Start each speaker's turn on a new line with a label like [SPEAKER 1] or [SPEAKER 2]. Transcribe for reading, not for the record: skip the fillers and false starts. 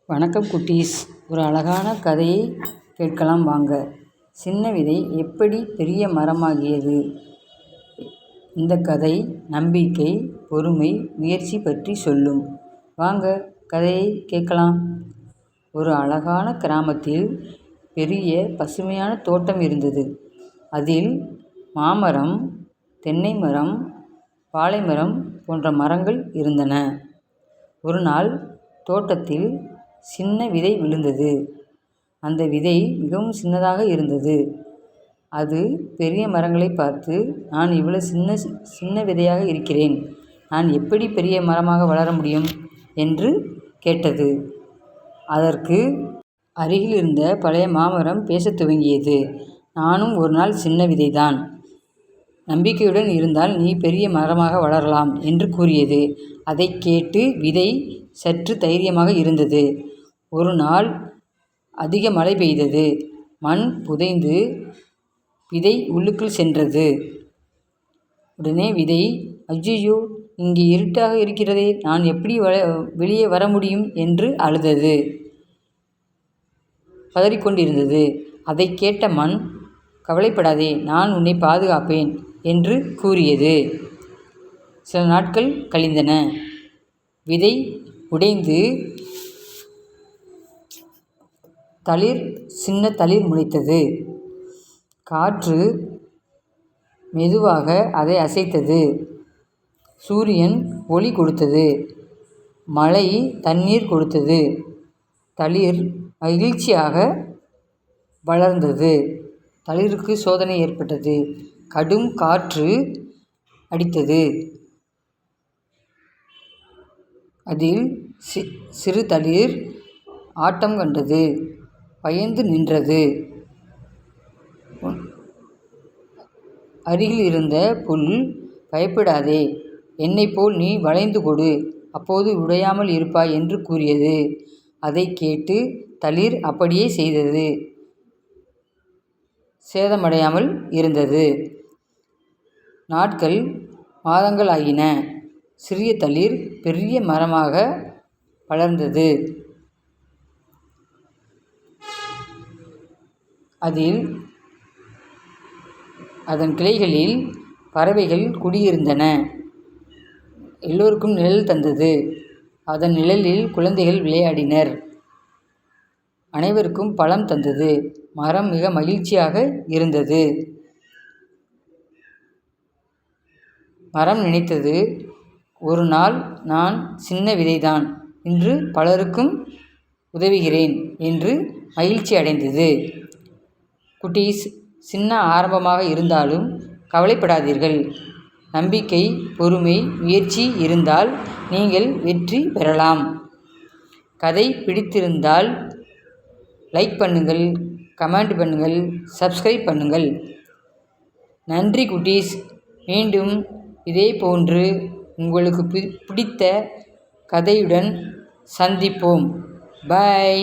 [SPEAKER 1] வணக்கம் குட்டீஸ். ஒரு அழகான கதையை கேட்கலாம் வாங்க. சின்ன விதை எப்படி பெரிய மரமாகியது? இந்த கதை நம்பிக்கை, பொறுமை, முயற்சி பற்றி சொல்லும். வாங்க கதையை கேட்கலாம். ஒரு அழகான கிராமத்தில் பெரிய பசுமையான தோட்டம் இருந்தது. அதில் மாமரம், தென்னை மரம், வாழைமரம் போன்ற மரங்கள் இருந்தன. ஒரு நாள் தோட்டத்தில் சின்ன விதை விழுந்தது. அந்த விதை மிகவும் சின்னதாக இருந்தது. அது பெரிய மரங்களை பார்த்து, நான் இவ்வளவு சின்ன விதையாக இருக்கிறேன், நான் எப்படி பெரிய மரமாக வளர முடியும் என்று கேட்டது. அதற்கு அருகில் இருந்த பழைய மாமரம் பேசத் துவங்கியது. நானும் ஒரு நாள் சின்ன விதைதான். நம்பிக்கையுடன் இருந்தால் நீ பெரிய மரமாக வளரலாம் என்று கூறியது. அதை கேட்டு விதை சற்று தைரியமாக இருந்தது. ஒரு நாள் அதிக மழை பெய்தது. மண் புதைந்து விதை உள்ளுக்குள் சென்றது. உடனே விதை, ஐயையோ, இங்கே இருட்டாக இருக்கிறதே, நான் எப்படி வெளியே வர முடியும் என்று அழுதது. பதறிக்கொண்டிருந்தது. அதை கேட்ட மண், கவலைப்படாதே, நான் உன்னை பாதுகாப்பேன் என்று கூறியது. சில நாட்கள் கழிந்தன. விதை உடைந்து சின்ன தளிர் முளைத்தது. காற்று மெதுவாக அதை அசைத்தது. சூரியன் ஒளி கொடுத்தது. மழை தண்ணீர் கொடுத்தது. தளிர் மகிழ்ச்சியாக வளர்ந்தது. தளிருக்கு சோதனை ஏற்பட்டது. கடும் காற்று அடித்தது. அதில் சிறு தளிர் ஆட்டம் கண்டது. பயந்து நின்றது. அருகில் இருந்த புல், பயப்படாதே, என்னைப் போல் நீ வளைந்து கொடு, அப்போது உடையாமல் இருப்பாய் என்று கூறியது. அதை கேட்டு தளிர் அப்படியே செய்தது. சேதமடையாமல் இருந்தது. நாட்கள் மாதங்கள் ஆகின. சிறிய தளிர் பெரிய மரமாக வளர்ந்தது. அதன் கிளைகளில் பறவைகள் குடியிருந்தன. எல்லோருக்கும் நிழல் தந்தது. அதன் நிழலில் குழந்தைகள் விளையாடினர். அனைவருக்கும் பழம் தந்தது. மரம் மிக மகிழ்ச்சியாக இருந்தது. மரம் நினைத்தது, ஒரு நாள் நான் சின்ன விதைதான், இன்று பலருக்கும் உதவுகிறேன் என்று மகிழ்ச்சி அடைந்தது. குட்டீஸ், சின்ன ஆரம்பமாக இருந்தாலும் கவலைப்படாதீர்கள். நம்பிக்கை, பொறுமை, முயற்சி இருந்தால் நீங்கள் வெற்றி பெறலாம். கதை பிடித்திருந்தால் லைக் பண்ணுங்கள், கமெண்ட் பண்ணுங்கள், சப்ஸ்கிரைப் பண்ணுங்கள். நன்றி குட்டீஸ். மீண்டும் இதே போன்று உங்களுக்கு பிடித்த கதையுடன் சந்திப்போம். பை.